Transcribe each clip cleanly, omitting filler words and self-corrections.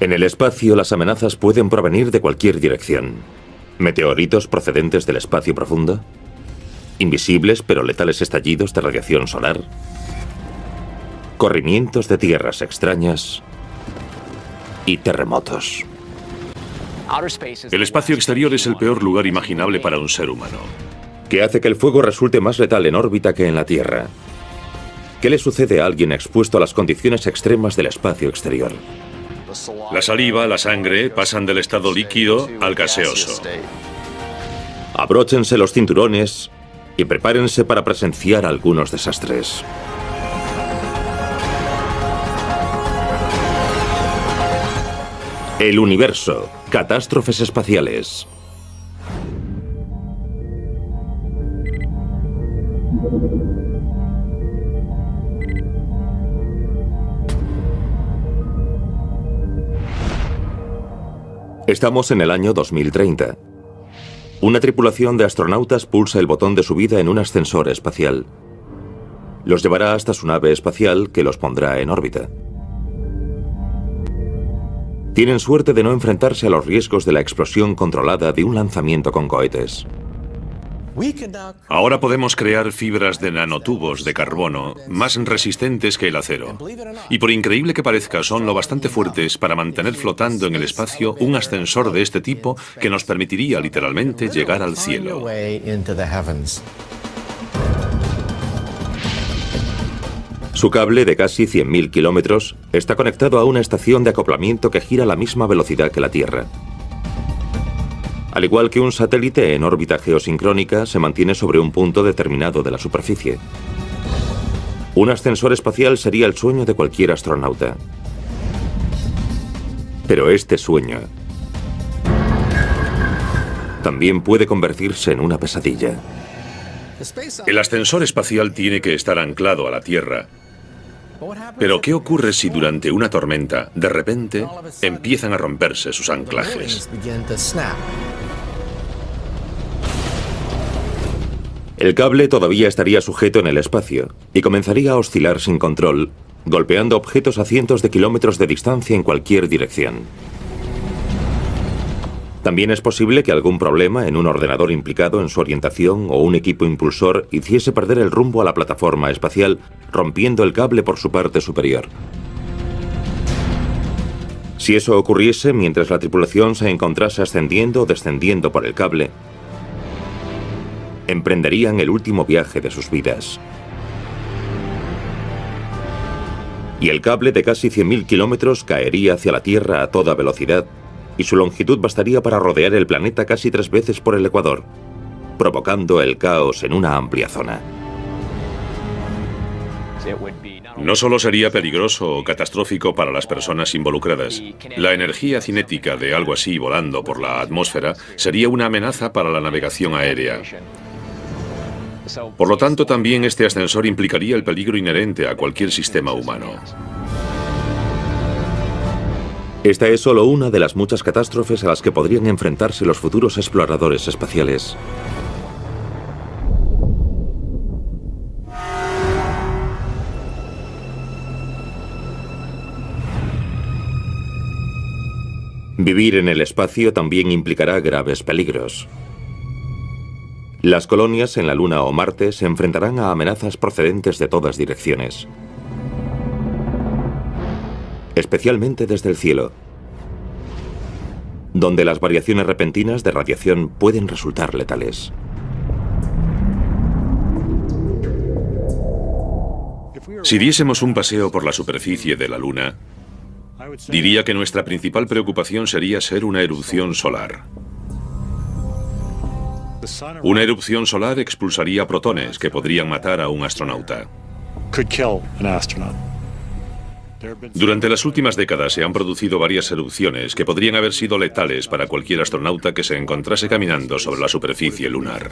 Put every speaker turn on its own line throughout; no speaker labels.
En el espacio, las amenazas pueden provenir de cualquier dirección. Meteoritos procedentes del espacio profundo, invisibles pero letales estallidos de radiación solar, corrimientos de tierras extrañas y terremotos.
El espacio exterior es el peor lugar imaginable para un ser humano.
¿Qué hace que el fuego resulte más letal en órbita que en la Tierra? ¿Qué le sucede a alguien expuesto a las condiciones extremas del espacio exterior?
La saliva, la sangre, pasan del estado líquido al gaseoso.
Abróchense los cinturones y prepárense para presenciar algunos desastres. El universo. Catástrofes espaciales. Estamos en el año 2030. Una tripulación de astronautas pulsa el botón de subida en un ascensor espacial. Los llevará hasta su nave espacial que los pondrá en órbita. Tienen suerte de no enfrentarse a los riesgos de la explosión controlada de un lanzamiento con cohetes.
Ahora podemos crear fibras de nanotubos de carbono más resistentes que el acero. Y por increíble que parezca, son lo bastante fuertes para mantener flotando en el espacio un ascensor de este tipo que nos permitiría literalmente llegar al cielo.
Su cable de casi 100.000 kilómetros está conectado a una estación de acoplamiento que gira a la misma velocidad que la Tierra. Al igual que un satélite en órbita geosincrónica, se mantiene sobre un punto determinado de la superficie. Un ascensor espacial sería el sueño de cualquier astronauta. Pero este sueño también puede convertirse en una pesadilla.
El ascensor espacial tiene que estar anclado a la Tierra. Pero ¿qué ocurre si durante una tormenta, de repente, empiezan a romperse sus anclajes?
El cable todavía estaría sujeto en el espacio y comenzaría a oscilar sin control, golpeando objetos a cientos de kilómetros de distancia en cualquier dirección. También es posible que algún problema en un ordenador implicado en su orientación o un equipo impulsor hiciese perder el rumbo a la plataforma espacial, rompiendo el cable por su parte superior. Si eso ocurriese mientras la tripulación se encontrase ascendiendo o descendiendo por el cable, emprenderían el último viaje de sus vidas. Y el cable de casi 100.000 kilómetros caería hacia la Tierra a toda velocidad, y su longitud bastaría para rodear el planeta casi 3 veces por el ecuador, provocando el caos en una amplia zona.
No solo sería peligroso o catastrófico para las personas involucradas. La energía cinética de algo así volando por la atmósfera sería una amenaza para la navegación aérea. Por lo tanto, también este ascensor implicaría el peligro inherente a cualquier sistema humano.
Esta es solo una de las muchas catástrofes a las que podrían enfrentarse los futuros exploradores espaciales. Vivir en el espacio también implicará graves peligros. Las colonias en la Luna o Marte se enfrentarán a amenazas procedentes de todas direcciones, especialmente desde el cielo, donde las variaciones repentinas de radiación pueden resultar letales.
Si diésemos un paseo por la superficie de la Luna, diría que nuestra principal preocupación sería ser una erupción solar. Una erupción solar expulsaría protones que podrían matar a un astronauta. Durante las últimas décadas se han producido varias erupciones que podrían haber sido letales para cualquier astronauta que se encontrase caminando sobre la superficie lunar.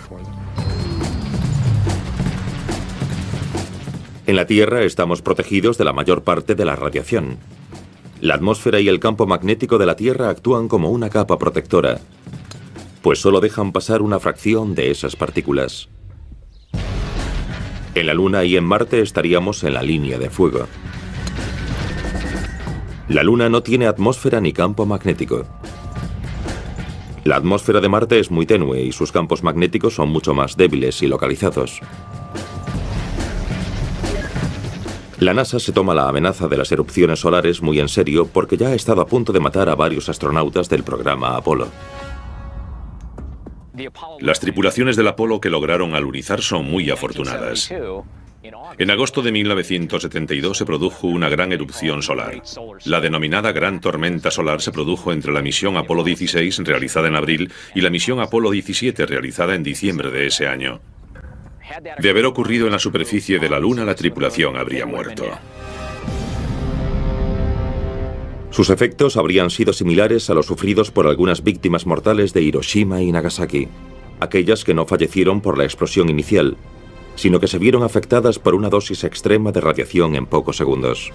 En la Tierra estamos protegidos de la mayor parte de la radiación. La atmósfera y el campo magnético de la Tierra actúan como una capa protectora, pues solo dejan pasar una fracción de esas partículas. En la Luna y en Marte estaríamos en la línea de fuego. La Luna no tiene atmósfera ni campo magnético. La atmósfera de Marte es muy tenue y sus campos magnéticos son mucho más débiles y localizados. La NASA se toma la amenaza de las erupciones solares muy en serio porque ya ha estado a punto de matar a varios astronautas del programa Apolo.
Las tripulaciones del Apolo que lograron alunizar son muy afortunadas. En agosto de 1972 se produjo una gran erupción solar. La denominada Gran Tormenta Solar se produjo entre la misión Apolo 16, realizada en abril, y la misión Apolo 17, realizada en diciembre de ese año. De haber ocurrido en la superficie de la Luna, la tripulación habría muerto.
Sus efectos habrían sido similares a los sufridos por algunas víctimas mortales de Hiroshima y Nagasaki, aquellas que no fallecieron por la explosión inicial, sino que se vieron afectadas por una dosis extrema de radiación en pocos segundos.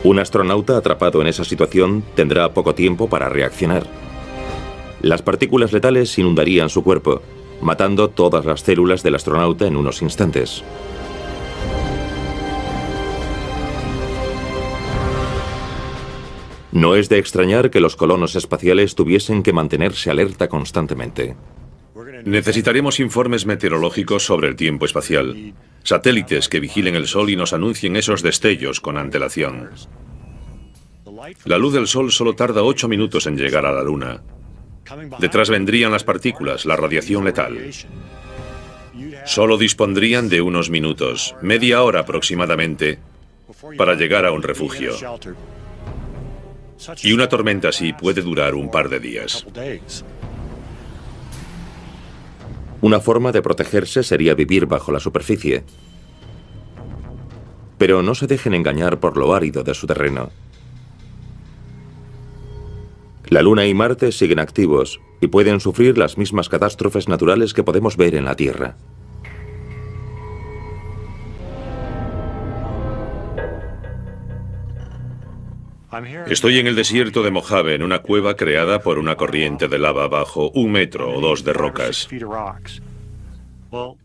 Un astronauta atrapado en esa situación tendrá poco tiempo para reaccionar. Las partículas letales inundarían su cuerpo, matando todas las células del astronauta en unos instantes. No es de extrañar que los colonos espaciales tuviesen que mantenerse alerta constantemente.
Necesitaremos informes meteorológicos sobre el tiempo espacial, satélites que vigilen el Sol y nos anuncien esos destellos con antelación. La luz del Sol solo tarda 8 minutos en llegar a la Luna. Detrás vendrían las partículas, la radiación letal. Solo dispondrían de unos minutos, media hora aproximadamente, para llegar a un refugio. Y una tormenta así puede durar un par de días.
Una forma de protegerse sería vivir bajo la superficie. Pero no se dejen engañar por lo árido de su terreno. La Luna y Marte siguen activos y pueden sufrir las mismas catástrofes naturales que podemos ver en la Tierra.
Estoy en el desierto de Mojave, en una cueva creada por una corriente de lava bajo 1 metro o 2 de rocas.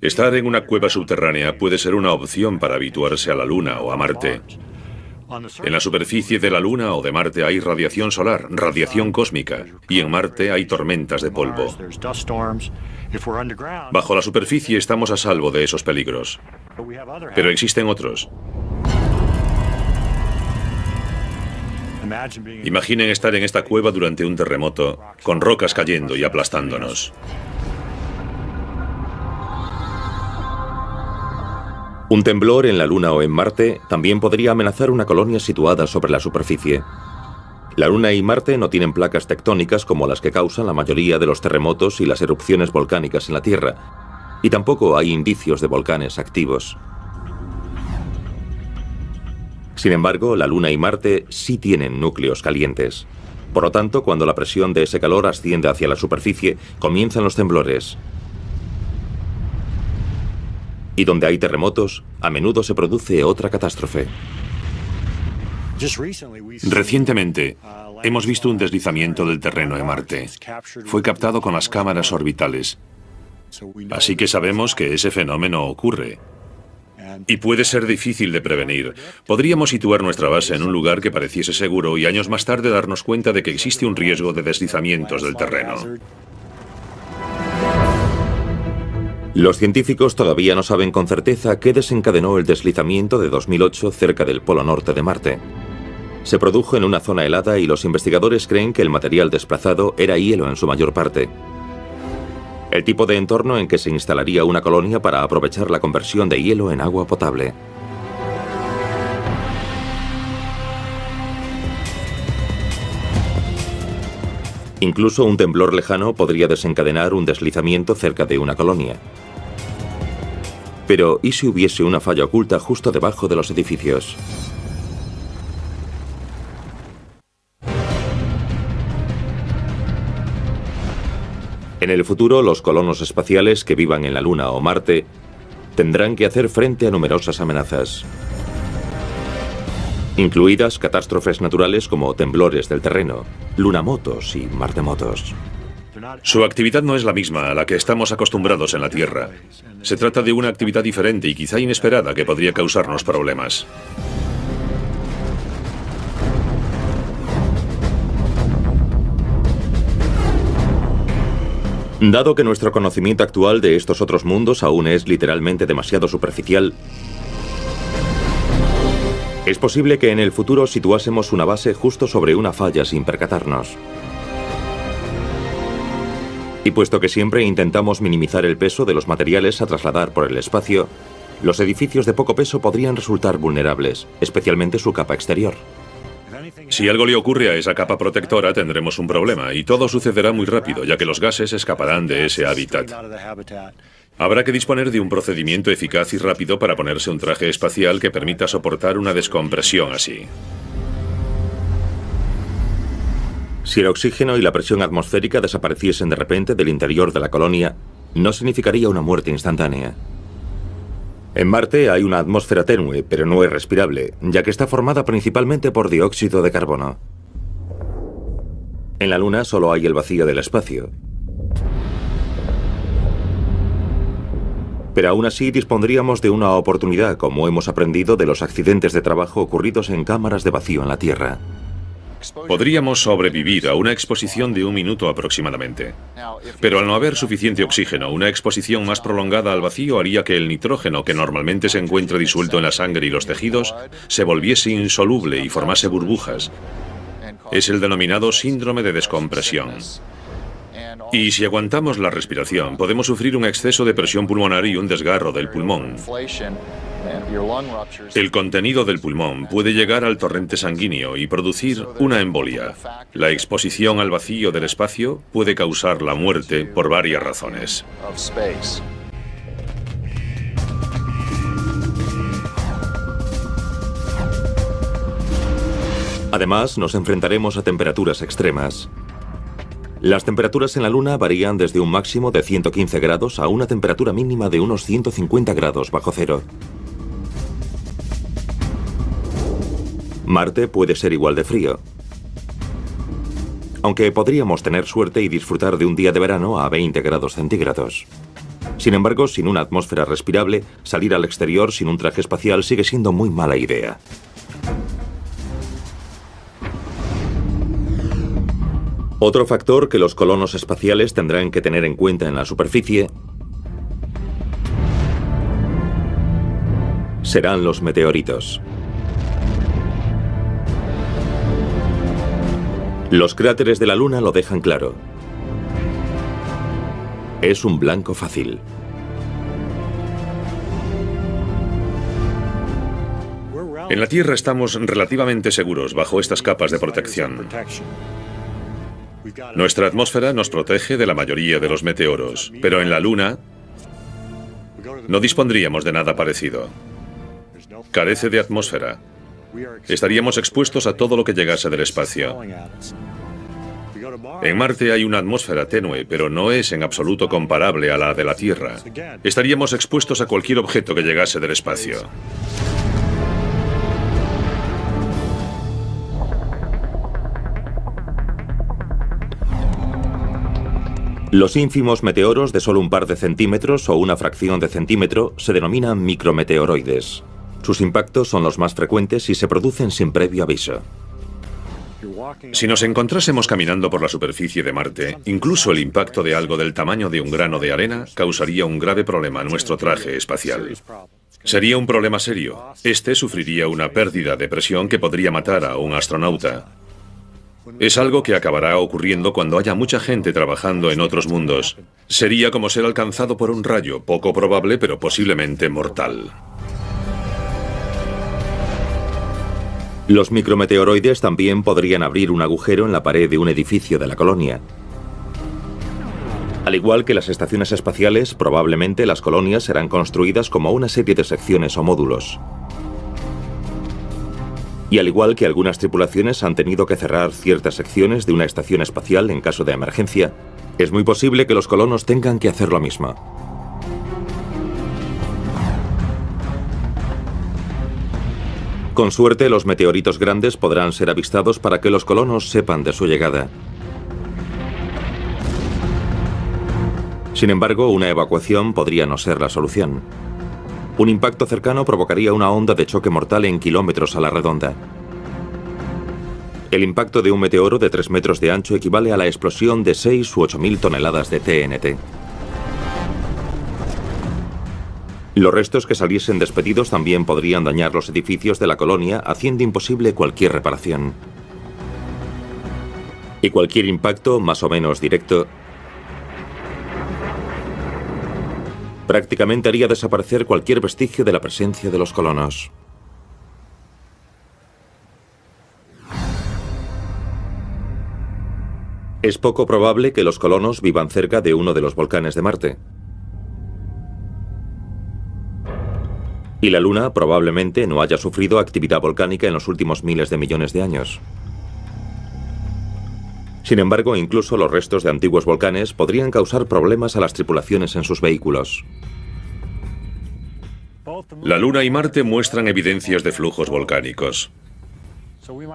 Estar en una cueva subterránea puede ser una opción para habituarse a la Luna o a Marte. En la superficie de la Luna o de Marte hay radiación solar, radiación cósmica, y en Marte hay tormentas de polvo. Bajo la superficie estamos a salvo de esos peligros, pero existen otros. Imaginen estar en esta cueva durante un terremoto, con rocas cayendo y aplastándonos.
Un temblor en la Luna o en Marte también podría amenazar una colonia situada sobre la superficie. La Luna y Marte no tienen placas tectónicas como las que causan la mayoría de los terremotos y las erupciones volcánicas en la Tierra, y tampoco hay indicios de volcanes activos. Sin embargo, la Luna y Marte sí tienen núcleos calientes. Por lo tanto, cuando la presión de ese calor asciende hacia la superficie, comienzan los temblores. Y donde hay terremotos, a menudo se produce otra catástrofe.
Recientemente, hemos visto un deslizamiento del terreno en Marte. Fue captado con las cámaras orbitales. Así que sabemos que ese fenómeno ocurre. Y puede ser difícil de prevenir. Podríamos situar nuestra base en un lugar que pareciese seguro y años más tarde darnos cuenta de que existe un riesgo de deslizamientos del terreno.
Los científicos todavía no saben con certeza qué desencadenó el deslizamiento de 2008 cerca del polo norte de Marte. Se produjo en una zona helada y los investigadores creen que el material desplazado era hielo en su mayor parte. El tipo de entorno en que se instalaría una colonia para aprovechar la conversión de hielo en agua potable. Incluso un temblor lejano podría desencadenar un deslizamiento cerca de una colonia. Pero, ¿y si hubiese una falla oculta justo debajo de los edificios? En el futuro, los colonos espaciales que vivan en la Luna o Marte tendrán que hacer frente a numerosas amenazas, incluidas catástrofes naturales como temblores del terreno, lunamotos y martemotos.
Su actividad no es la misma a la que estamos acostumbrados en la Tierra. Se trata de una actividad diferente y quizá inesperada que podría causarnos problemas.
Dado que nuestro conocimiento actual de estos otros mundos aún es literalmente demasiado superficial, es posible que en el futuro situásemos una base justo sobre una falla sin percatarnos. Y puesto que siempre intentamos minimizar el peso de los materiales a trasladar por el espacio, los edificios de poco peso podrían resultar vulnerables, especialmente su capa exterior.
Si algo le ocurre a esa capa protectora, tendremos un problema, y todo sucederá muy rápido, ya que los gases escaparán de ese hábitat. Habrá que disponer de un procedimiento eficaz y rápido para ponerse un traje espacial que permita soportar una descompresión así.
Si el oxígeno y la presión atmosférica desapareciesen de repente del interior de la colonia, no significaría una muerte instantánea. En Marte hay una atmósfera tenue, pero no es respirable, ya que está formada principalmente por dióxido de carbono. En la Luna solo hay el vacío del espacio. Pero aún así dispondríamos de una oportunidad, como hemos aprendido de los accidentes de trabajo ocurridos en cámaras de vacío en la Tierra.
Podríamos sobrevivir a una exposición de 1 minuto aproximadamente. Pero al no haber suficiente oxígeno, una exposición más prolongada al vacío haría que el nitrógeno, que normalmente se encuentra disuelto en la sangre y los tejidos, se volviese insoluble y formase burbujas. Es el denominado síndrome de descompresión. Y si aguantamos la respiración, podemos sufrir un exceso de presión pulmonar y un desgarro del pulmón. El contenido del pulmón puede llegar al torrente sanguíneo y producir una embolia. La exposición al vacío del espacio puede causar la muerte por varias razones.
Además, nos enfrentaremos a temperaturas extremas. Las temperaturas en la Luna varían desde un máximo de 115 grados a una temperatura mínima de unos 150 grados bajo cero. Marte puede ser igual de frío, aunque podríamos tener suerte y disfrutar de un día de verano a 20 grados centígrados. Sin embargo, sin una atmósfera respirable, salir al exterior sin un traje espacial sigue siendo muy mala idea. Otro factor que los colonos espaciales tendrán que tener en cuenta en la superficie serán los meteoritos. Los cráteres de la Luna lo dejan claro. Es un blanco fácil.
En la Tierra estamos relativamente seguros bajo estas capas de protección. Nuestra atmósfera nos protege de la mayoría de los meteoros, pero en la Luna no dispondríamos de nada parecido. Carece de atmósfera. Estaríamos expuestos a todo lo que llegase del espacio. En Marte hay una atmósfera tenue, pero no es en absoluto comparable a la de la Tierra. Estaríamos expuestos a cualquier objeto que llegase del espacio.
Los ínfimos meteoros de solo un par de centímetros o una fracción de centímetro se denominan micrometeoroides. Sus impactos son los más frecuentes y se producen sin previo aviso.
Si nos encontrásemos caminando por la superficie de Marte, incluso el impacto de algo del tamaño de un grano de arena causaría un grave problema a nuestro traje espacial. Sería un problema serio. Este sufriría una pérdida de presión que podría matar a un astronauta. Es algo que acabará ocurriendo cuando haya mucha gente trabajando en otros mundos. Sería como ser alcanzado por un rayo, poco probable pero posiblemente mortal.
Los micrometeoroides también podrían abrir un agujero en la pared de un edificio de la colonia. Al igual que las estaciones espaciales, probablemente las colonias serán construidas como una serie de secciones o módulos. Y al igual que algunas tripulaciones han tenido que cerrar ciertas secciones de una estación espacial en caso de emergencia, es muy posible que los colonos tengan que hacer lo mismo. Con suerte, los meteoritos grandes podrán ser avistados para que los colonos sepan de su llegada. Sin embargo, una evacuación podría no ser la solución. Un impacto cercano provocaría una onda de choque mortal en kilómetros a la redonda. El impacto de un meteoro de 3 metros de ancho equivale a la explosión de 6 u 8.000 toneladas de TNT. Los restos que saliesen despedidos también podrían dañar los edificios de la colonia, haciendo imposible cualquier reparación. Y cualquier impacto, más o menos directo, prácticamente haría desaparecer cualquier vestigio de la presencia de los colonos. Es poco probable que los colonos vivan cerca de uno de los volcanes de Marte. Y la Luna probablemente no haya sufrido actividad volcánica en los últimos miles de millones de años. Sin embargo, incluso los restos de antiguos volcanes podrían causar problemas a las tripulaciones en sus vehículos.
La Luna y Marte muestran evidencias de flujos volcánicos.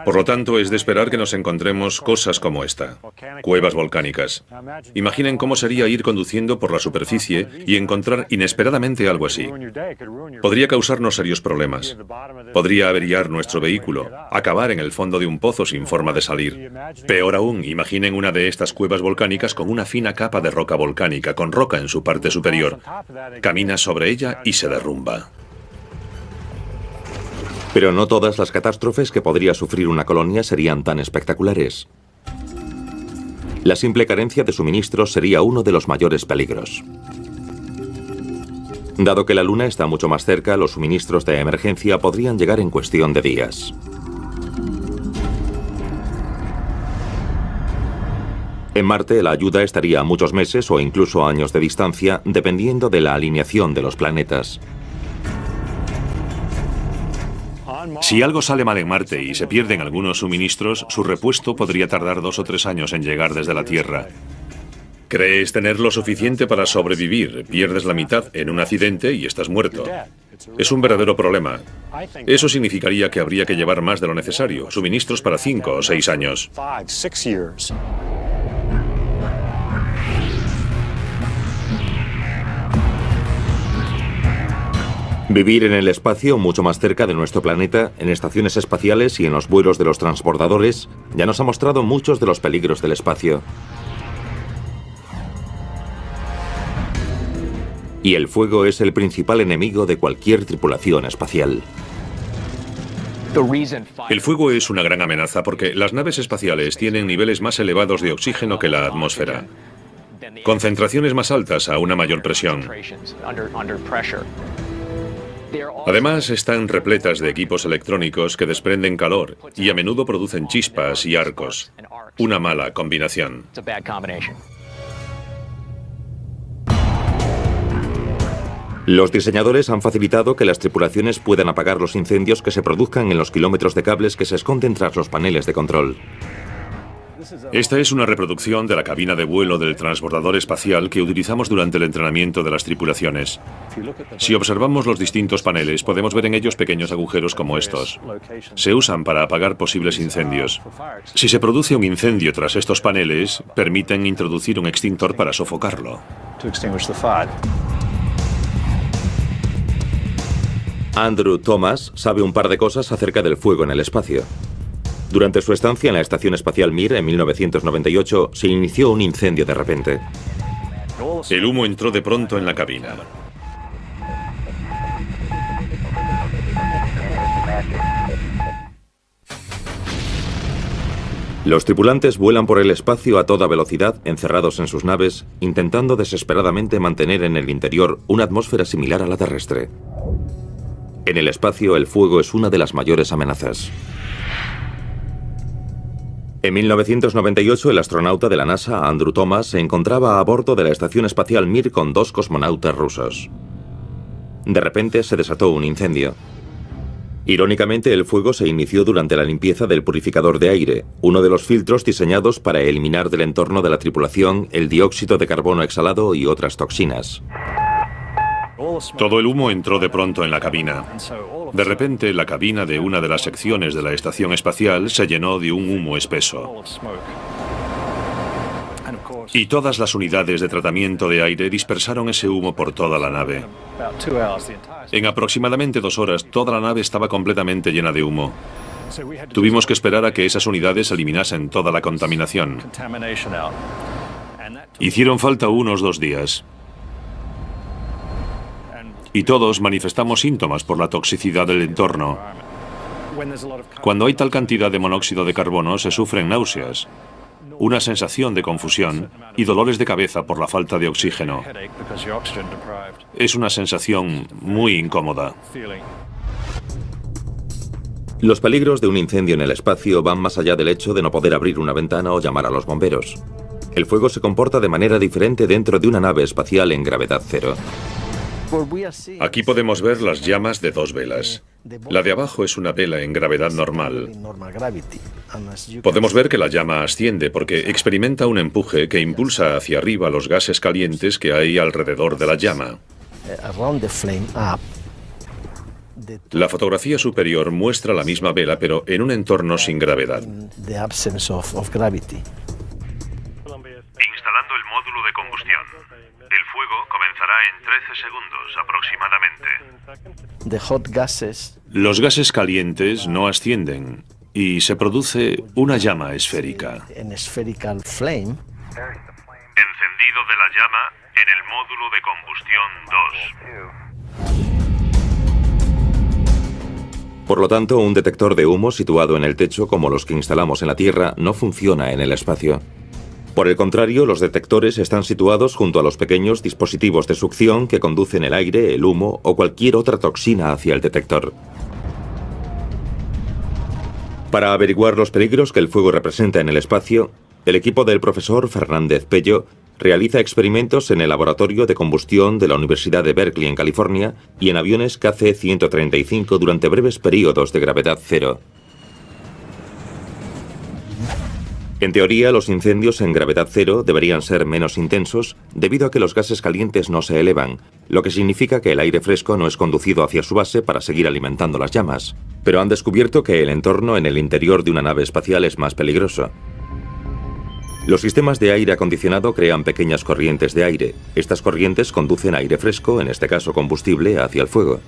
Por lo tanto, es de esperar que nos encontremos cosas como esta, cuevas volcánicas. Imaginen cómo sería ir conduciendo por la superficie y encontrar inesperadamente algo así. Podría causarnos serios problemas. Podría averiar nuestro vehículo, acabar en el fondo de un pozo sin forma de salir. Peor aún, imaginen una de estas cuevas volcánicas con una fina capa de roca volcánica, con roca en su parte superior. Camina sobre ella y se derrumba.
Pero no todas las catástrofes que podría sufrir una colonia serían tan espectaculares. La simple carencia de suministros sería uno de los mayores peligros. Dado que la Luna está mucho más cerca, los suministros de emergencia podrían llegar en cuestión de días. En Marte, la ayuda estaría a muchos meses o incluso años de distancia, dependiendo de la alineación de los planetas.
Si algo sale mal en Marte y se pierden algunos suministros, su repuesto podría tardar 2 o 3 años en llegar desde la Tierra. Crees tener lo suficiente para sobrevivir, pierdes la mitad en un accidente y estás muerto. Es un verdadero problema. Eso significaría que habría que llevar más de lo necesario, suministros para 5 o 6 años.
Vivir en el espacio mucho más cerca de nuestro planeta, en estaciones espaciales y en los vuelos de los transbordadores, ya nos ha mostrado muchos de los peligros del espacio. Y el fuego es el principal enemigo de cualquier tripulación espacial.
El fuego es una gran amenaza porque las naves espaciales tienen niveles más elevados de oxígeno que la atmósfera. Concentraciones más altas a una mayor presión. Además, están repletas de equipos electrónicos que desprenden calor y a menudo producen chispas y arcos. Una mala combinación.
Los diseñadores han facilitado que las tripulaciones puedan apagar los incendios que se produzcan en los kilómetros de cables que se esconden tras los paneles de control.
Esta es una reproducción de la cabina de vuelo del transbordador espacial que utilizamos durante el entrenamiento de las tripulaciones. Si observamos los distintos paneles, podemos ver en ellos pequeños agujeros como estos. Se usan para apagar posibles incendios. Si se produce un incendio tras estos paneles, permiten introducir un extintor para sofocarlo.
Andrew Thomas sabe un par de cosas acerca del fuego en el espacio. Durante su estancia en la Estación Espacial Mir en 1998, se inició un incendio de repente.
El humo entró de pronto en la cabina.
Los tripulantes vuelan por el espacio a toda velocidad, encerrados en sus naves, intentando desesperadamente mantener en el interior una atmósfera similar a la terrestre. En el espacio, el fuego es una de las mayores amenazas. En 1998, el astronauta de la NASA, Andrew Thomas, se encontraba a bordo de la Estación Espacial Mir con 2 cosmonautas rusos. De repente se desató un incendio. Irónicamente, el fuego se inició durante la limpieza del purificador de aire, uno de los filtros diseñados para eliminar del entorno de la tripulación el dióxido de carbono exhalado y otras toxinas.
Todo el humo entró de pronto en la cabina. De repente, la cabina de una de las secciones de la estación espacial se llenó de un humo espeso. Y todas las unidades de tratamiento de aire dispersaron ese humo por toda la nave. En aproximadamente 2 horas, toda la nave estaba completamente llena de humo. Tuvimos que esperar a que esas unidades eliminasen toda la contaminación. Hicieron falta unos 2 días. Y todos manifestamos síntomas por la toxicidad del entorno. Cuando hay tal cantidad de monóxido de carbono, se sufren náuseas, una sensación de confusión y dolores de cabeza por la falta de oxígeno. Es una sensación muy incómoda.
Los peligros de un incendio en el espacio van más allá del hecho de no poder abrir una ventana o llamar a los bomberos. El fuego se comporta de manera diferente dentro de una nave espacial en gravedad cero.
Aquí podemos ver las llamas de 2 velas. La de abajo es una vela en gravedad normal. Podemos ver que la llama asciende porque experimenta un empuje que impulsa hacia arriba los gases calientes que hay alrededor de la llama. La fotografía superior muestra la misma vela, pero en un entorno sin gravedad.
Instalando el módulo de combustión. El fuego comenzará en 13 segundos aproximadamente.
Los gases calientes no ascienden y se produce una llama esférica.
Encendido de la llama en el módulo de combustión 2.
Por lo tanto, un detector de humo situado en el techo, como los que instalamos en la Tierra, no funciona en el espacio. Por el contrario, los detectores están situados junto a los pequeños dispositivos de succión que conducen el aire, el humo o cualquier otra toxina hacia el detector. Para averiguar los peligros que el fuego representa en el espacio, el equipo del profesor Fernández Pello realiza experimentos en el laboratorio de combustión de la Universidad de Berkeley en California y en aviones KC-135 durante breves periodos de gravedad cero. En teoría, los incendios en gravedad cero deberían ser menos intensos debido a que los gases calientes no se elevan, lo que significa que el aire fresco no es conducido hacia su base para seguir alimentando las llamas. Pero han descubierto que el entorno en el interior de una nave espacial es más peligroso. Los sistemas de aire acondicionado crean pequeñas corrientes de aire. Estas corrientes conducen aire fresco, en este caso combustible, hacia el fuego.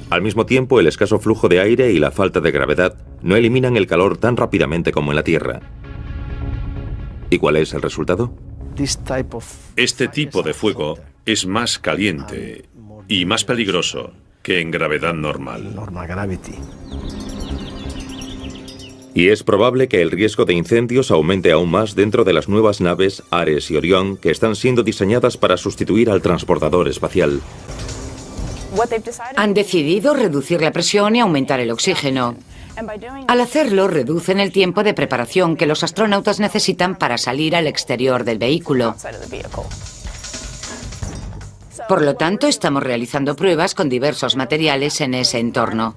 Al mismo tiempo, el escaso flujo de aire y la falta de gravedad no eliminan el calor tan rápidamente como en la Tierra. ¿Y cuál es el resultado?
Este tipo de fuego es más caliente y más peligroso que en gravedad normal.
Y es probable que el riesgo de incendios aumente aún más dentro de las nuevas naves Ares y Orión que están siendo diseñadas para sustituir al transportador espacial.
Han decidido reducir la presión y aumentar el oxígeno. Al hacerlo, reducen el tiempo de preparación que los astronautas necesitan para salir al exterior del vehículo. Por lo tanto, estamos realizando pruebas con diversos materiales en ese entorno.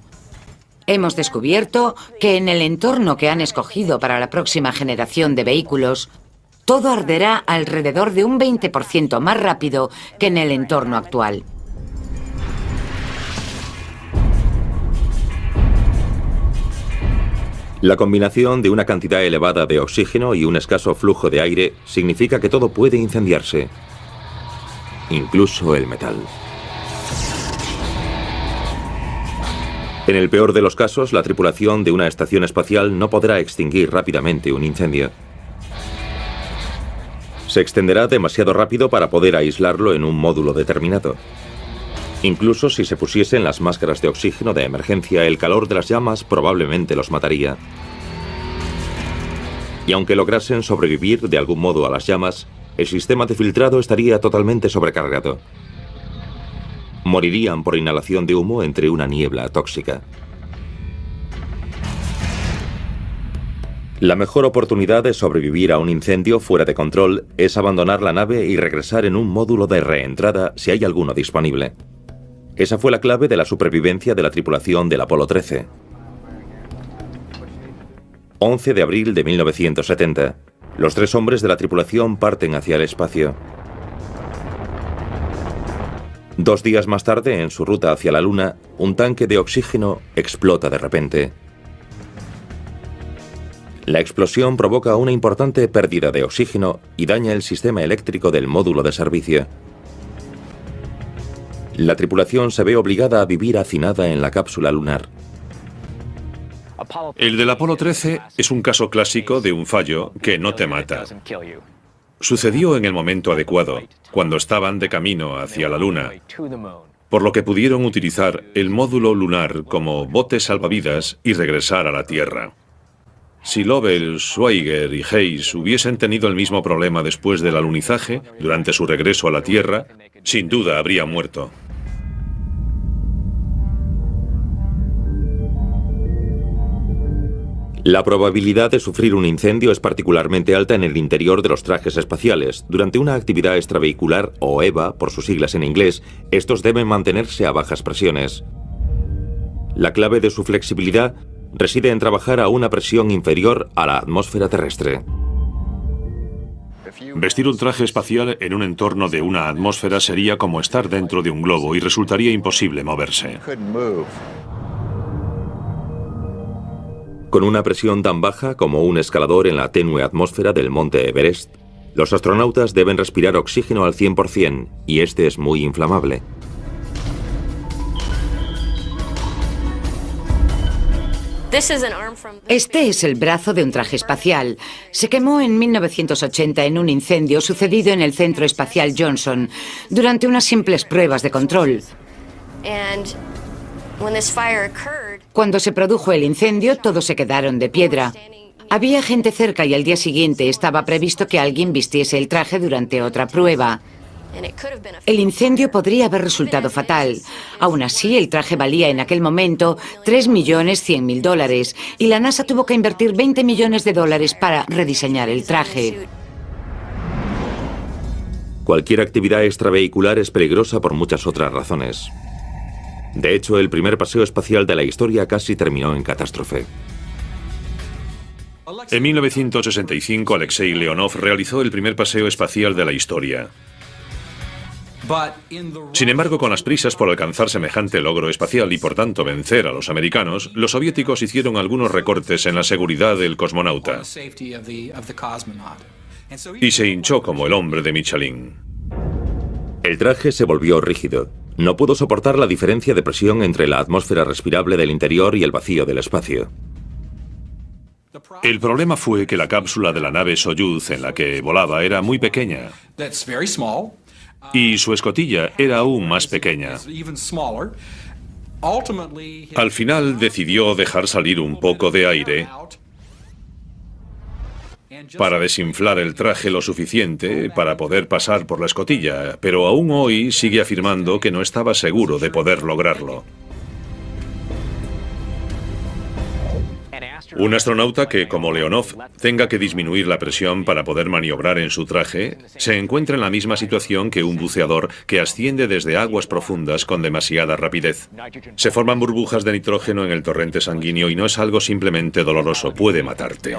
Hemos descubierto que en el entorno que han escogido para la próxima generación de vehículos, todo arderá alrededor de un 20% más rápido que en el entorno actual.
La combinación de una cantidad elevada de oxígeno y un escaso flujo de aire significa que todo puede incendiarse, incluso el metal. En el peor de los casos, la tripulación de una estación espacial no podrá extinguir rápidamente un incendio. Se extenderá demasiado rápido para poder aislarlo en un módulo determinado. Incluso si se pusiesen las máscaras de oxígeno de emergencia, el calor de las llamas probablemente los mataría. Y aunque lograsen sobrevivir de algún modo a las llamas, el sistema de filtrado estaría totalmente sobrecargado. Morirían por inhalación de humo entre una niebla tóxica. La mejor oportunidad de sobrevivir a un incendio fuera de control es abandonar la nave y regresar en un módulo de reentrada si hay alguno disponible. Esa fue la clave de la supervivencia de la tripulación del Apolo 13. 11 de abril de 1970. Los 3 hombres de la tripulación parten hacia el espacio. 2 días más tarde, en su ruta hacia la Luna, un tanque de oxígeno explota de repente. La explosión provoca una importante pérdida de oxígeno y daña el sistema eléctrico del módulo de servicio. La tripulación se ve obligada a vivir hacinada en la cápsula lunar.
El del Apolo 13 es un caso clásico de un fallo que no te mata. Sucedió en el momento adecuado, cuando estaban de camino hacia la Luna, por lo que pudieron utilizar el módulo lunar como bote salvavidas y regresar a la Tierra. Si Lovell, Schweiger y Hayes hubiesen tenido el mismo problema después del alunizaje, durante su regreso a la Tierra, sin duda habrían muerto.
La probabilidad de sufrir un incendio es particularmente alta en el interior de los trajes espaciales. Durante una actividad extravehicular, o EVA, por sus siglas en inglés, estos deben mantenerse a bajas presiones. La clave de su flexibilidad reside en trabajar a una presión inferior a la atmósfera terrestre.
Vestir un traje espacial en un entorno de una atmósfera sería como estar dentro de un globo y resultaría imposible moverse.
Con una presión tan baja como un escalador en la tenue atmósfera del monte Everest, los astronautas deben respirar oxígeno al 100% y este es muy inflamable.
Este es el brazo de un traje espacial. Se quemó en 1980 en un incendio sucedido en el Centro Espacial Johnson durante unas simples pruebas de control. Cuando se produjo el incendio, todos se quedaron de piedra. Había gente cerca y al día siguiente estaba previsto que alguien vistiese el traje durante otra prueba. El incendio podría haber resultado fatal. Aún así, el traje valía en aquel momento $3.100.000 y la NASA tuvo que invertir $20 millones para rediseñar el traje.
Cualquier actividad extravehicular es peligrosa por muchas otras razones. De hecho, el primer paseo espacial de la historia casi terminó en catástrofe.
En 1965, Alexei Leonov realizó el primer paseo espacial de la historia. Sin embargo, con las prisas por alcanzar semejante logro espacial y por tanto vencer a los americanos, los soviéticos hicieron algunos recortes en la seguridad del cosmonauta y se hinchó como el hombre de Michelin.
El traje se volvió rígido. No pudo soportar la diferencia de presión entre la atmósfera respirable del interior y el vacío del espacio.
El problema fue que la cápsula de la nave Soyuz en la que volaba era muy pequeña y su escotilla era aún más pequeña. Al final decidió dejar salir un poco de aire para desinflar el traje lo suficiente para poder pasar por la escotilla, pero aún hoy sigue afirmando que no estaba seguro de poder lograrlo. Un astronauta que, como Leonov, tenga que disminuir la presión para poder maniobrar en su traje, se encuentra en la misma situación que un buceador que asciende desde aguas profundas con demasiada rapidez. Se forman burbujas de nitrógeno en el torrente sanguíneo y no es algo simplemente doloroso, puede matarte.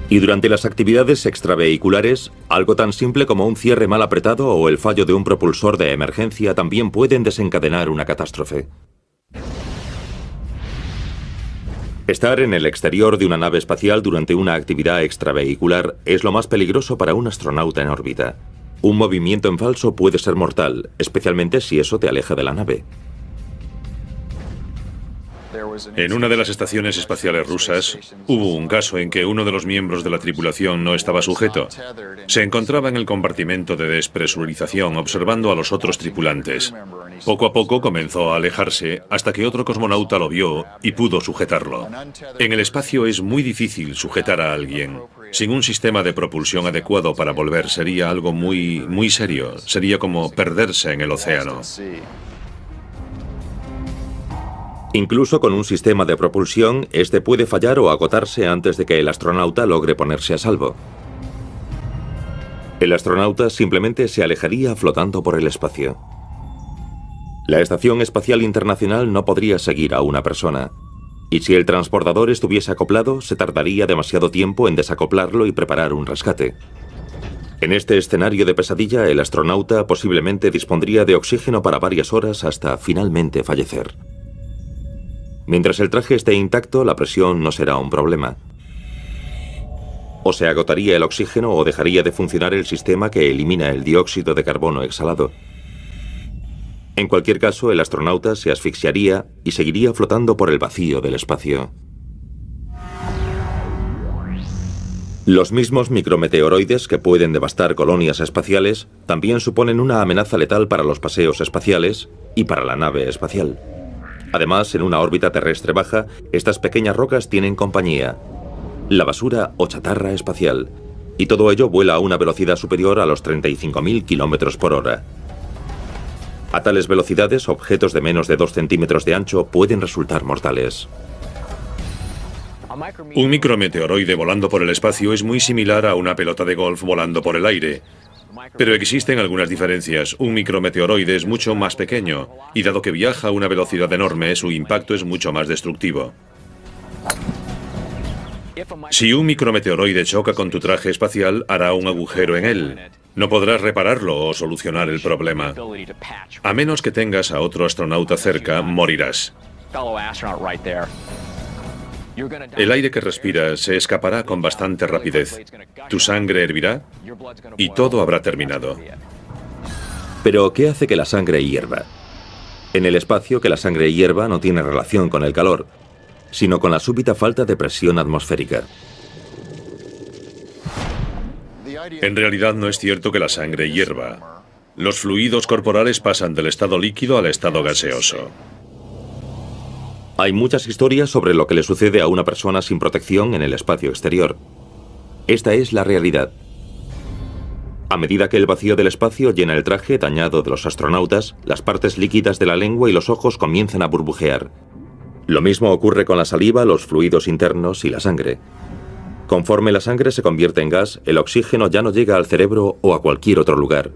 Y durante las actividades extravehiculares, algo tan simple como un cierre mal apretado o el fallo de un propulsor de emergencia también pueden desencadenar una catástrofe. Estar en el exterior de una nave espacial durante una actividad extravehicular es lo más peligroso para un astronauta en órbita. Un movimiento en falso puede ser mortal, especialmente si eso te aleja de la nave.
En una de las estaciones espaciales rusas, hubo un caso en que uno de los miembros de la tripulación no estaba sujeto. Se encontraba en el compartimento de despresurización observando a los otros tripulantes. Poco a poco comenzó a alejarse hasta que otro cosmonauta lo vio y pudo sujetarlo. En el espacio es muy difícil sujetar a alguien. Sin un sistema de propulsión adecuado para volver sería algo muy serio. Sería como perderse en el océano.
Incluso con un sistema de propulsión, este puede fallar o agotarse antes de que el astronauta logre ponerse a salvo. El astronauta simplemente se alejaría flotando por el espacio. La Estación Espacial Internacional no podría seguir a una persona. Y si el transportador estuviese acoplado, se tardaría demasiado tiempo en desacoplarlo y preparar un rescate. En este escenario de pesadilla, el astronauta posiblemente dispondría de oxígeno para varias horas hasta finalmente fallecer. Mientras el traje esté intacto, la presión no será un problema. O se agotaría el oxígeno o dejaría de funcionar el sistema que elimina el dióxido de carbono exhalado. En cualquier caso, el astronauta se asfixiaría y seguiría flotando por el vacío del espacio. Los mismos micrometeoroides que pueden devastar colonias espaciales también suponen una amenaza letal para los paseos espaciales y para la nave espacial. Además, en una órbita terrestre baja, estas pequeñas rocas tienen compañía: la basura o chatarra espacial. Y todo ello vuela a una velocidad superior a los 35.000 kilómetros por hora. A tales velocidades, objetos de menos de 2 centímetros de ancho pueden resultar mortales.
Un micrometeoroide volando por el espacio es muy similar a una pelota de golf volando por el aire. Pero existen algunas diferencias. Un micrometeoroide es mucho más pequeño, y dado que viaja a una velocidad enorme, su impacto es mucho más destructivo. Si un micrometeoroide choca con tu traje espacial, hará un agujero en él. No podrás repararlo o solucionar el problema. A menos que tengas a otro astronauta cerca, morirás. El aire que respiras se escapará con bastante rapidez. Tu sangre hervirá y todo habrá terminado.
Pero, ¿qué hace que la sangre hierva? En el espacio, que la sangre hierva no tiene relación con el calor, sino con la súbita falta de presión atmosférica.
En realidad no es cierto que la sangre hierva. Los fluidos corporales pasan del estado líquido al estado gaseoso.
Hay muchas historias sobre lo que le sucede a una persona sin protección en el espacio exterior. Esta es la realidad. A medida que el vacío del espacio llena el traje dañado de los astronautas, las partes líquidas de la lengua y los ojos comienzan a burbujear. Lo mismo ocurre con la saliva, los fluidos internos y la sangre. Conforme la sangre se convierte en gas, el oxígeno ya no llega al cerebro o a cualquier otro lugar.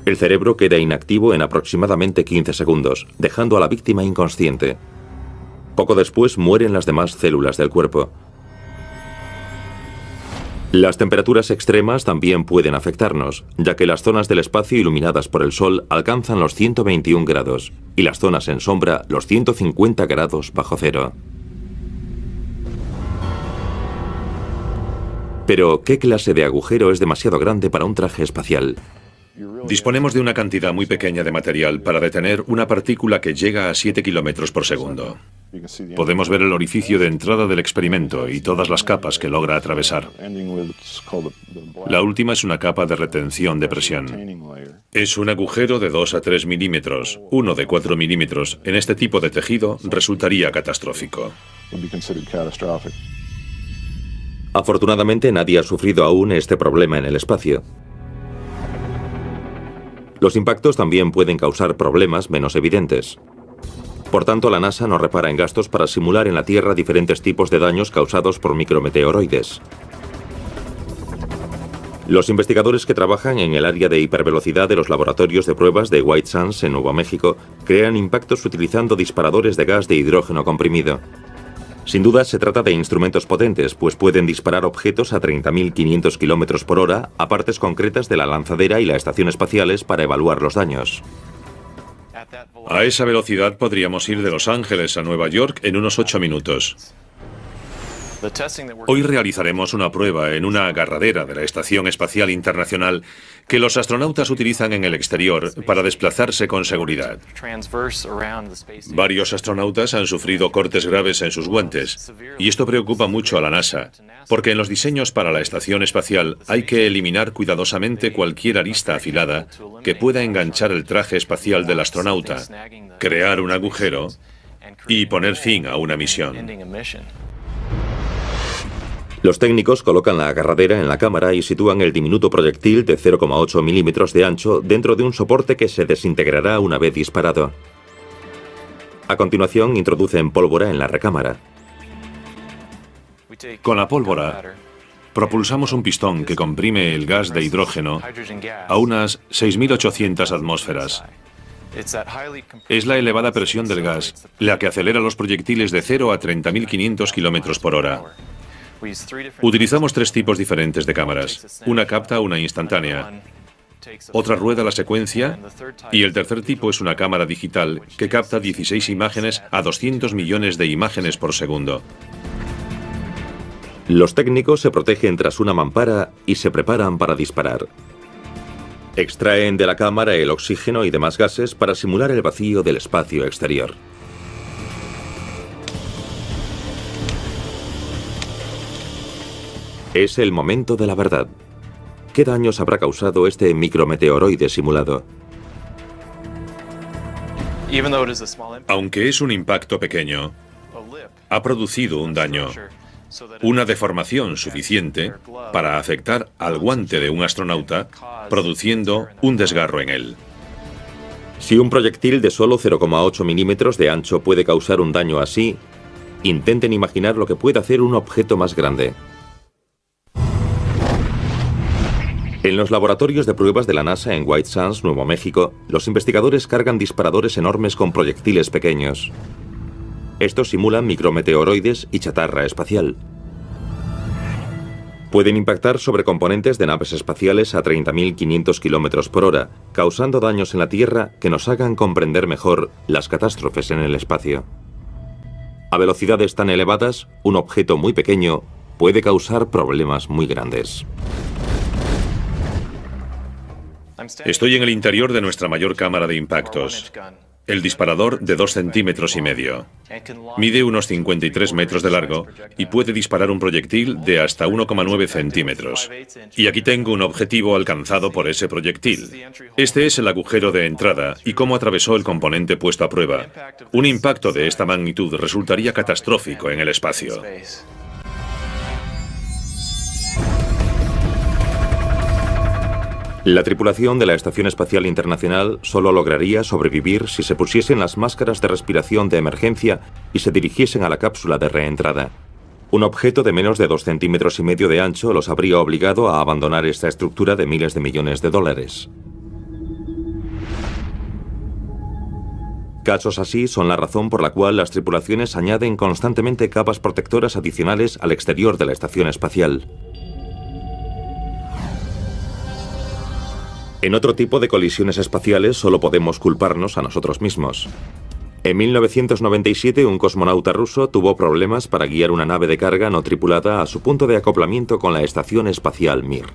El cerebro queda inactivo en aproximadamente 15 segundos, dejando a la víctima inconsciente. Poco después mueren las demás células del cuerpo. Las temperaturas extremas también pueden afectarnos, ya que las zonas del espacio iluminadas por el sol alcanzan los 121 grados y las zonas en sombra los 150 grados bajo cero. Pero, ¿qué clase de agujero es demasiado grande para un traje espacial?
Disponemos de una cantidad muy pequeña de material para detener una partícula que llega a 7 kilómetros por segundo. Podemos ver el orificio de entrada del experimento y todas las capas que logra atravesar. La última es una capa de retención de presión. Es un agujero de 2 a 3 milímetros. Uno de 4 milímetros en este tipo de tejido resultaría catastrófico.
Afortunadamente, nadie ha sufrido aún este problema en el espacio. Los impactos también pueden causar problemas menos evidentes. Por tanto, la NASA no repara en gastos para simular en la Tierra diferentes tipos de daños causados por micrometeoroides. Los investigadores que trabajan en el área de hipervelocidad de los laboratorios de pruebas de White Sands en Nuevo México crean impactos utilizando disparadores de gas de hidrógeno comprimido. Sin duda se trata de instrumentos potentes, pues pueden disparar objetos a 30.500 kilómetros por hora a partes concretas de la lanzadera y la estación espaciales para evaluar los daños.
A esa velocidad podríamos ir de Los Ángeles a Nueva York en unos 8 minutos. Hoy realizaremos una prueba en una agarradera de la Estación Espacial Internacional que los astronautas utilizan en el exterior para desplazarse con seguridad. Varios astronautas han sufrido cortes graves en sus guantes, y esto preocupa mucho a la NASA, porque en los diseños para la estación espacial hay que eliminar cuidadosamente cualquier arista afilada que pueda enganchar el traje espacial del astronauta, crear un agujero y poner fin a una misión.
Los técnicos colocan la agarradera en la cámara y sitúan el diminuto proyectil de 0,8 milímetros de ancho dentro de un soporte que se desintegrará una vez disparado. A continuación, introducen pólvora en la recámara.
Con la pólvora, propulsamos un pistón que comprime el gas de hidrógeno a unas 6.800 atmósferas. Es la elevada presión del gas la que acelera los proyectiles de 0 a 30.500 kilómetros por hora. Utilizamos 3 tipos diferentes de cámaras. Una capta una instantánea, otra rueda la secuencia y el tercer tipo es una cámara digital que capta 16 imágenes a 200 millones de imágenes por segundo.
Los técnicos se protegen tras una mampara y se preparan para disparar. Extraen de la cámara el oxígeno y demás gases para simular el vacío del espacio exterior. Es el momento de la verdad. ¿Qué daños habrá causado este micrometeoroide simulado?
Aunque es un impacto pequeño, ha producido un daño, una deformación suficiente para afectar al guante de un astronauta, produciendo un desgarro en él.
Si un proyectil de solo 0,8 milímetros de ancho puede causar un daño así, intenten imaginar lo que puede hacer un objeto más grande. En los laboratorios de pruebas de la NASA en White Sands, Nuevo México, los investigadores cargan disparadores enormes con proyectiles pequeños. Estos simulan micrometeoroides y chatarra espacial. Pueden impactar sobre componentes de naves espaciales a 30.500 km por hora, causando daños en la Tierra que nos hagan comprender mejor las catástrofes en el espacio. A velocidades tan elevadas, un objeto muy pequeño puede causar problemas muy grandes.
Estoy en el interior de nuestra mayor cámara de impactos, el disparador de 2,5 centímetros. Mide unos 53 metros de largo y puede disparar un proyectil de hasta 1,9 centímetros. Y aquí tengo un objetivo alcanzado por ese proyectil. Este es el agujero de entrada y cómo atravesó el componente puesto a prueba. Un impacto de esta magnitud resultaría catastrófico en el espacio.
La tripulación de la Estación Espacial Internacional solo lograría sobrevivir si se pusiesen las máscaras de respiración de emergencia y se dirigiesen a la cápsula de reentrada. Un objeto de menos de 2,5 centímetros de ancho los habría obligado a abandonar esta estructura de miles de millones de dólares. Casos así son la razón por la cual las tripulaciones añaden constantemente capas protectoras adicionales al exterior de la estación espacial. En otro tipo de colisiones espaciales solo podemos culparnos a nosotros mismos. En 1997, un cosmonauta ruso tuvo problemas para guiar una nave de carga no tripulada a su punto de acoplamiento con la Estación Espacial Mir.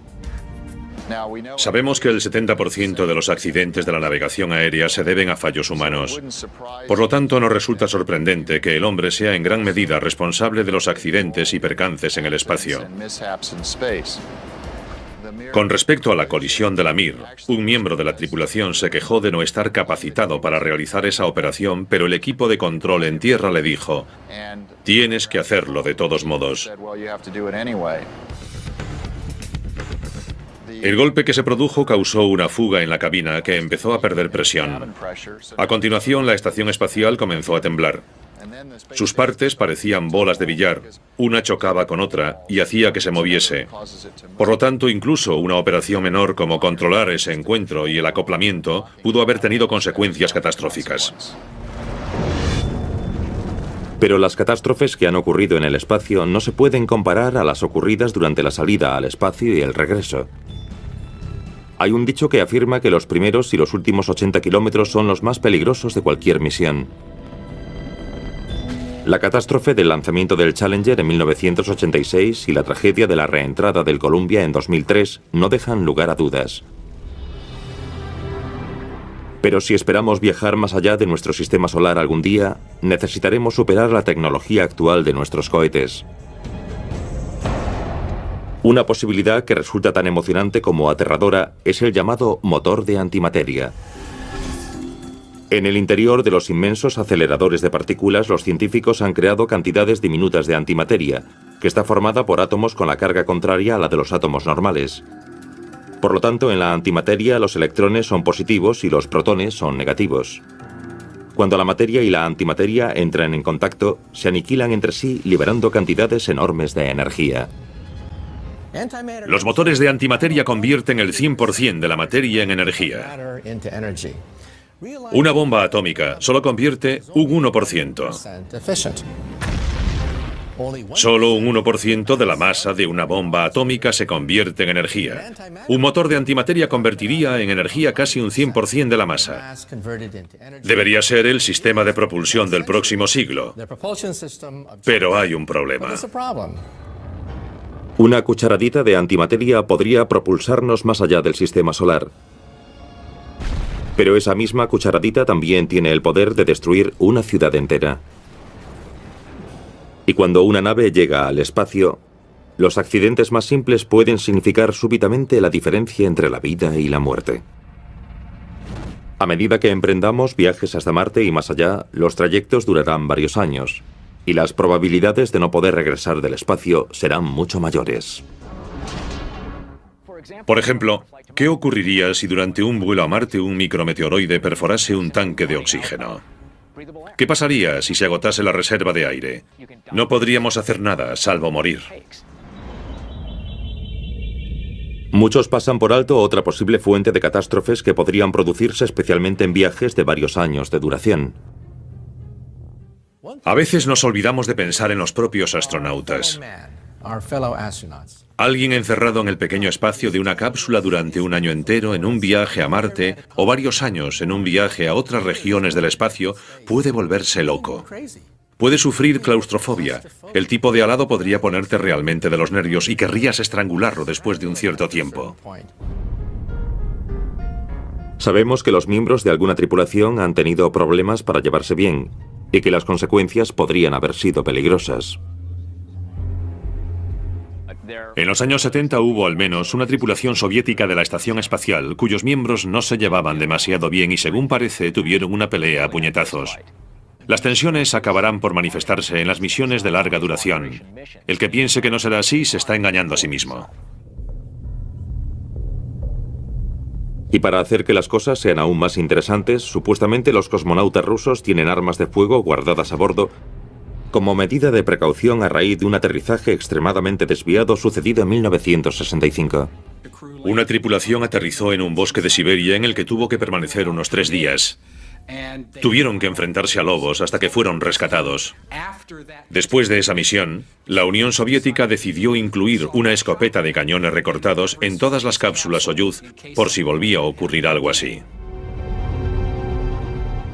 Sabemos que el 70% de los accidentes de la navegación aérea se deben a fallos humanos. Por lo tanto, nos resulta sorprendente que el hombre sea en gran medida responsable de los accidentes y percances en el espacio. Con respecto a la colisión de la Mir, un miembro de la tripulación se quejó de no estar capacitado para realizar esa operación, pero el equipo de control en tierra le dijo: "Tienes que hacerlo de todos modos". El golpe que se produjo causó una fuga en la cabina que empezó a perder presión. A continuación, la estación espacial comenzó a temblar. Sus partes parecían bolas de billar, una chocaba con otra y hacía que se moviese. Por lo tanto, incluso una operación menor como controlar ese encuentro y el acoplamiento pudo haber tenido consecuencias catastróficas.
Pero las catástrofes que han ocurrido en el espacio no se pueden comparar a las ocurridas durante la salida al espacio y el regreso. Hay un dicho que afirma que los primeros y los últimos 80 kilómetros son los más peligrosos de cualquier misión. La catástrofe del lanzamiento del Challenger en 1986 y la tragedia de la reentrada del Columbia en 2003 no dejan lugar a dudas. Pero si esperamos viajar más allá de nuestro sistema solar algún día, necesitaremos superar la tecnología actual de nuestros cohetes. Una posibilidad que resulta tan emocionante como aterradora es el llamado motor de antimateria. En el interior de los inmensos aceleradores de partículas, los científicos han creado cantidades diminutas de antimateria, que está formada por átomos con la carga contraria a la de los átomos normales. Por lo tanto, en la antimateria los electrones son positivos y los protones son negativos. Cuando la materia y la antimateria entran en contacto, se aniquilan entre sí, liberando cantidades enormes de energía.
Los motores de antimateria convierten el 100% de la materia en energía. Una bomba atómica solo convierte un 1%. Solo un 1% de la masa de una bomba atómica se convierte en energía. Un motor de antimateria convertiría en energía casi un 100% de la masa. Debería ser el sistema de propulsión del próximo siglo. Pero hay un problema.
Una cucharadita de antimateria podría propulsarnos más allá del sistema solar. Pero esa misma cucharadita también tiene el poder de destruir una ciudad entera. Y cuando una nave llega al espacio, los accidentes más simples pueden significar súbitamente la diferencia entre la vida y la muerte. A medida que emprendamos viajes hasta Marte y más allá, los trayectos durarán varios años, y las probabilidades de no poder regresar del espacio serán mucho mayores.
Por ejemplo, ¿qué ocurriría si durante un vuelo a Marte un micrometeoroide perforase un tanque de oxígeno? ¿Qué pasaría si se agotase la reserva de aire? No podríamos hacer nada, salvo morir.
Muchos pasan por alto otra posible fuente de catástrofes que podrían producirse especialmente en viajes de varios años de duración.
A veces nos olvidamos de pensar en los propios astronautas. Alguien encerrado en el pequeño espacio de una cápsula durante un año entero en un viaje a Marte o varios años en un viaje a otras regiones del espacio puede volverse loco. Puede sufrir claustrofobia. El tipo de alado podría ponerte realmente de los nervios y querrías estrangularlo después de un cierto tiempo.
Sabemos que los miembros de alguna tripulación han tenido problemas para llevarse bien y que las consecuencias podrían haber sido peligrosas.
En los años 70 hubo al menos una tripulación soviética de la estación espacial cuyos miembros no se llevaban demasiado bien y según parece tuvieron una pelea a puñetazos. Las tensiones acabarán por manifestarse en las misiones de larga duración. El que piense que no será así se está engañando a sí mismo.
Y para hacer que las cosas sean aún más interesantes, supuestamente los cosmonautas rusos tienen armas de fuego guardadas a bordo como medida de precaución a raíz de un aterrizaje extremadamente desviado sucedido en 1965.
Una tripulación aterrizó en un bosque de Siberia en el que tuvo que permanecer unos 3 días. Tuvieron que enfrentarse a lobos hasta que fueron rescatados. Después de esa misión, la Unión Soviética decidió incluir una escopeta de cañones recortados en todas las cápsulas Soyuz por si volvía a ocurrir algo así.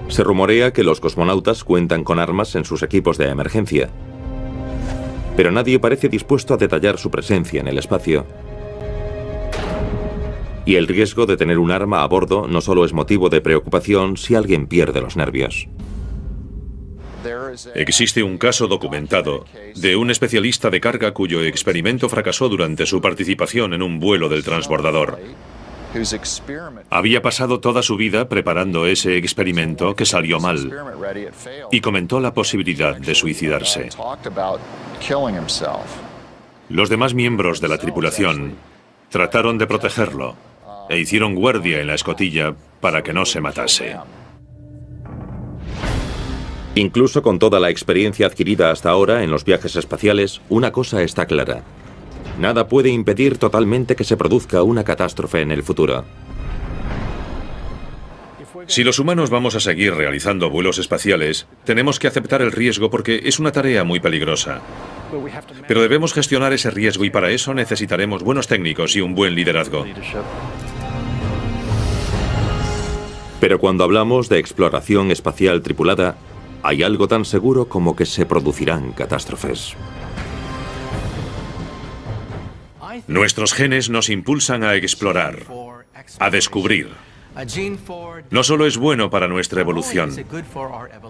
Se rumorea que los cosmonautas cuentan con armas en sus equipos de emergencia, pero nadie parece dispuesto a detallar su presencia en el espacio. Y el riesgo de tener un arma a bordo no solo es motivo de preocupación si alguien pierde los nervios.
Existe un caso documentado de un especialista de carga cuyo experimento fracasó durante su participación en un vuelo del transbordador. Había pasado toda su vida preparando ese experimento que salió mal y comentó la posibilidad de suicidarse. Los demás miembros de la tripulación trataron de protegerlo e hicieron guardia en la escotilla para que no se matase.
Incluso con toda la experiencia adquirida hasta ahora en los viajes espaciales, una cosa está clara. Nada puede impedir totalmente que se produzca una catástrofe en el futuro.
Si los humanos vamos a seguir realizando vuelos espaciales, tenemos que aceptar el riesgo porque es una tarea muy peligrosa. Pero debemos gestionar ese riesgo y para eso necesitaremos buenos técnicos y un buen liderazgo.
Pero cuando hablamos de exploración espacial tripulada, hay algo tan seguro como que se producirán catástrofes.
Nuestros genes nos impulsan a explorar, a descubrir. No solo es bueno para nuestra evolución,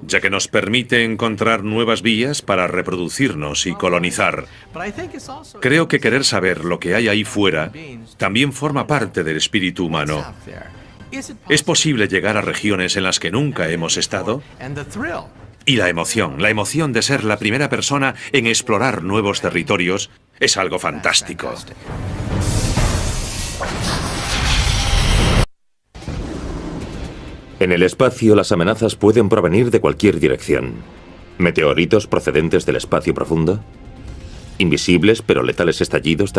ya que nos permite encontrar nuevas vías para reproducirnos y colonizar. Creo que querer saber lo que hay ahí fuera también forma parte del espíritu humano. ¿Es posible llegar a regiones en las que nunca hemos estado? Y la emoción de ser la primera persona en explorar nuevos territorios es algo fantástico.
En el espacio, las amenazas pueden provenir de cualquier dirección. Meteoritos procedentes del espacio profundo, invisibles pero letales estallidos